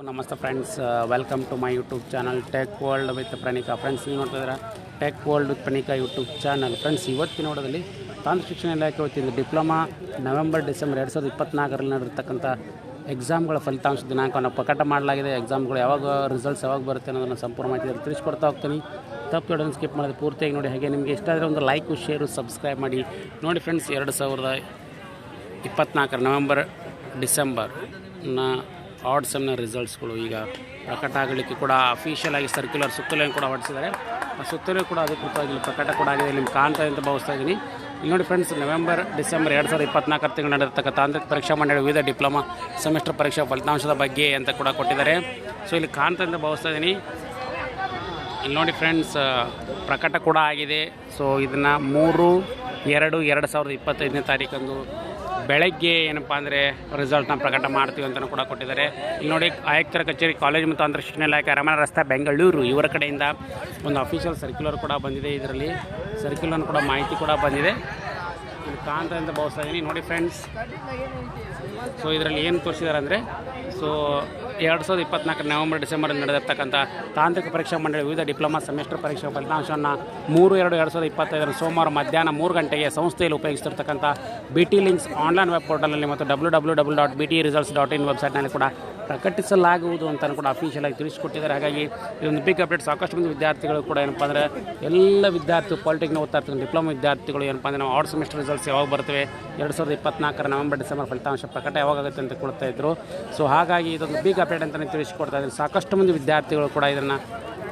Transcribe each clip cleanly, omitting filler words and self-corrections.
ನಮಸ್ತೆ friends, welcome to my YouTube channel tech world with Praneeka. Friends, ನೀವು ನೋಡ್ತಾ ಇದ್ದೀರಾ tech world with Praneeka YouTube channel. Friends, ಇವತ್ತಿನ ನೋಡೋದಲ್ಲಿ ತಾಂತ್ರಿಕ ಶಿಕ್ಷಣ ಇಲಾಖೆ ವತಿಯಿಂದ ಡಿಪ್ಲೊಮಾ ನವೆಂಬರ್ ಡಿಸೆಂಬರ್ 2024ರಲ್ಲಿ ನಡೆದಿರ್ತಕ್ಕಂಥ ಎಕ್ಸಾಮ್ಗಳ ಫಲಿತಾಂಶ ದಿನಾಂಕವನ್ನು ಪ್ರಕಟ ಮಾಡಲಾಗಿದೆ. ಎಕ್ಸಾಮ್ಗಳು ಯಾವಾಗ ರಿಸಲ್ಟ್ಸ್ ಯಾವಾಗ ಬರುತ್ತೆ ಅನ್ನೋದನ್ನು ಸಂಪೂರ್ಣ ಮಾಹಿತಿ ತಿಳಿಸ್ಕೊಡ್ತಾ ಹೋಗ್ತೀನಿ. ತಪ್ಪು ವಿಡಿಯೋನ ಸ್ಕಿಪ್ ಮಾಡೋದು ಪೂರ್ತಿಯಾಗಿ ನೋಡಿ. ಹಾಗೆ ನಿಮಗೆ ಇಷ್ಟ ಆದರೆ ಒಂದು ಲೈಕು, ಶೇರು, ಸಬ್ಸ್ಕ್ರೈಬ್ ಮಾಡಿ ನೋಡಿ. ಫ್ರೆಂಡ್ಸ್, 2024 ನವೆಂಬರ್ ಡಿಸೆಂಬರ್ನ ಆಡ್ ಸೆಮ್ನ ರಿಸಲ್ಟ್ಸ್ಗಳು ಈಗ ಪ್ರಕಟ ಆಗಲಿಕ್ಕೆ ಕೂಡ ಅಫಿಷಿಯಲ್ ಆಗಿ ಸುತ್ತೋಲೆಯನ್ನು ಕೂಡ ಹೊರಡಿಸಿದ್ದಾರೆ. ಆ ಸುತ್ತೋಲೆ ಕೂಡ ಅಧಿಕೃತವಾಗಿ ಪ್ರಕಟ ಕೂಡ ಆಗಿದೆ. ನಿಮ್ಗೆ ಕಾಣ್ತಾ ಅಂತ ಭಾವಿಸ್ತಾ ಇದ್ದೀನಿ. ಇಲ್ಲಿ ನೋಡಿ ಫ್ರೆಂಡ್ಸ್, ನವೆಂಬರ್ ಡಿಸೆಂಬರ್ 2024 ತಿಂಗಳು ನಡೆದಿರ್ತಕ್ಕ ತಾಂತ್ರಿಕ ಪರೀಕ್ಷಾ ಮಂಡಳಿ ವಿವಿಧ ಡಿಪ್ಲೊಮಾ ಸೆಮಿಸ್ಟರ್ ಪರೀಕ್ಷಾ ಫಲಿತಾಂಶದ ಬಗ್ಗೆ ಅಂತ ಕೂಡ ಕೊಟ್ಟಿದ್ದಾರೆ. ಸೊ ಇಲ್ಲಿ ಕಾಣ್ತಾ ಅಂತ ಭಾವಿಸ್ತಾ ಇದ್ದೀನಿ. ಇಲ್ಲಿ ನೋಡಿ ಫ್ರೆಂಡ್ಸ್, ಪ್ರಕಟ ಕೂಡ ಆಗಿದೆ. ಸೊ ಇದನ್ನು 3/2/2025 ತಾರೀಕಂದು ಬೆಳಗ್ಗೆ ಏನಪ್ಪ ಅಂದರೆ ರಿಸಲ್ಟ್ನ ಪ್ರಕಟ ಮಾಡ್ತೀವಿ ಅಂತಲೂ ಕೂಡ ಕೊಟ್ಟಿದ್ದಾರೆ. ಇಲ್ಲಿ ನೋಡಿ, ಆಯುಕ್ತರ ಕಚೇರಿ, ಕಾಲೇಜು ಮತ್ತು ತಾಂತ್ರಿಕ ಶಿಕ್ಷಣ ಇಲಾಖೆ, ಅರಮನೆ ರಸ್ತೆ, ಬೆಂಗಳೂರು ಇವರ ಕಡೆಯಿಂದ ಒಂದು ಅಫಿಷಿಯಲ್ ಸರ್ಕ್ಯುಲರ್ ಕೂಡ ಬಂದಿದೆ. ಇದರಲ್ಲಿ ಸರ್ಕ್ಯುಲರ್ ಕೂಡ ಮಾಹಿತಿ ಕೂಡ ಬಂದಿದೆ. ಇಲ್ಲಿ ಕಾಣ್ತಾ ಅಂತ ಭಾವಿಸ್ತಾ ಇದ್ದೀನಿ. ನೋಡಿ ಫ್ರೆಂಡ್ಸ್, ಸೊ ಇದರಲ್ಲಿ ಏನು ತೋರಿಸಿದ್ದಾರೆ ಅಂದರೆ, ಸೊ 2024 ನವೆಂಬರ್ ಡಿಸೆಂಬರ್ ನಡೆದಿರ್ತಕ್ಕಂಥ ತಾಂತ್ರಿಕ ಪರೀಕ್ಷಾ ಮಂಡಳಿ ವಿವಿಧ ಡಿಪ್ಲೊಮಾ ಸೆಮಿಸ್ಟರ್ ಪರೀಕ್ಷಾ ಫಲಿತಾಂಶವನ್ನು 3/2/2025 ಸೋಮವಾರ ಮಧ್ಯಾಹ್ನ 3 ಗಂಟೆಗೆ ಸಂಸ್ಥೆಯಲ್ಲಿ ಉಪಯೋಗಿಸ್ತಿರ್ತಕ್ಕಂಥ BT ಲಿಂಕ್ಸ್ ಆನ್ಲೈನ್ ವೆಬ್ ಪೋರ್ಟಲಲ್ಲಿ ಮತ್ತು www.btresults.in ವೆಬ್ಸೈಟ್ನಲ್ಲಿ ಕೂಡ ಪ್ರಕಟಿಸಲಾಗುವುದು ಅಂತಲೂ ಕೂಡ ಅಫಿಷಿಯಲ್ ಆಗಿ ತಿಳಿಸಿಕೊಟ್ಟಿದ್ದಾರೆ. ಹಾಗಾಗಿ ಇದೊಂದು ಬಿಗ್ ಅಪ್ಡೇಟ್. ಸಾಕಷ್ಟು ಮಂದಿ ವಿದ್ಯಾರ್ಥಿಗಳು ಕೂಡ ಏನಪ್ಪ ಅಂದರೆ, ಎಲ್ಲ ವಿದ್ಯಾರ್ಥಿ ಪಾಲಿಟೆಕ್ನಿಕ್ ಓದ್ತಾ ಇರ್ತಕ್ಕಂಥ ಡಿಪ್ಲೊಮಾ ವಿದ್ಯಾರ್ಥಿಗಳು ಏನಪ್ಪ ಅಂದರೆ, ನಾವು ಆಡ್ ಸೆಮಿಸ್ಟರ್ ರಿಸಲ್ಟ್ಸ್ ಯಾವಾಗ ಬರ್ತವೆ, 2024 ನವೆಂಬರ್ ಡಿಸೆಂಬರ್ ಫಲಿತಾಂಶ ಪ್ರಕಟ ಯಾವಾಗುತ್ತೆ ಅಂತ ಕೊಡ್ತಾ ಇದ್ರು. ಸೊ ಹಾಗಾಗಿ ಇದೊಂದು ಬಿಗ್ ಅಪ್ಡೇಟ್ ಅಂತಲೇ ತಿಳಿಸಿಕೊಡ್ತಾ ಇದ್ದೀನಿ. ಸಾಕಷ್ಟು ಮಂದಿ ವಿದ್ಯಾರ್ಥಿಗಳು ಕೂಡ ಇದನ್ನು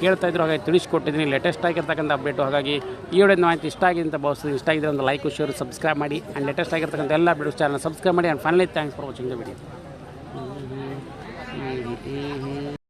ಕೇಳ್ತಾ ಇದ್ರು. ಹಾಗಾಗಿ ತಿಳಿಸ್ಕೊಟ್ಟಿದ್ದೀನಿ, ಲೇಟೆಸ್ಟ್ ಆಗಿರ್ತಕ್ಕಂಥ ಅಪ್ಡೇಟು. ಹಾಗಾಗಿ ಈ ವಿಡಿಯೋದ ಮಾಹಿತಿ ಇಷ್ಟ ಆಗಿದೆ ಅಂತ ಭಾವಿಸ್ತೀನಿ. ಇಷ್ಟ ಆಗಿದ್ರೆ ಒಂದು ಲೈಕ್, ಶೇರ್, ಸಬ್ಸ್ಕ್ರೈಬ್ ಮಾಡಿ. ಆ್ಯಂಡ್ ಲೇಟೆಸ್ಟ್ ಆಗಿರ್ತಕ್ಕಂಥ ಎಲ್ಲ ವಿಡಿಯೋಸ್ ಚಾನಲ್ ಸಬ್ಸ್ಕ್ರೈಬ್ ಮಾಡಿ. And finally thanks for watching the video.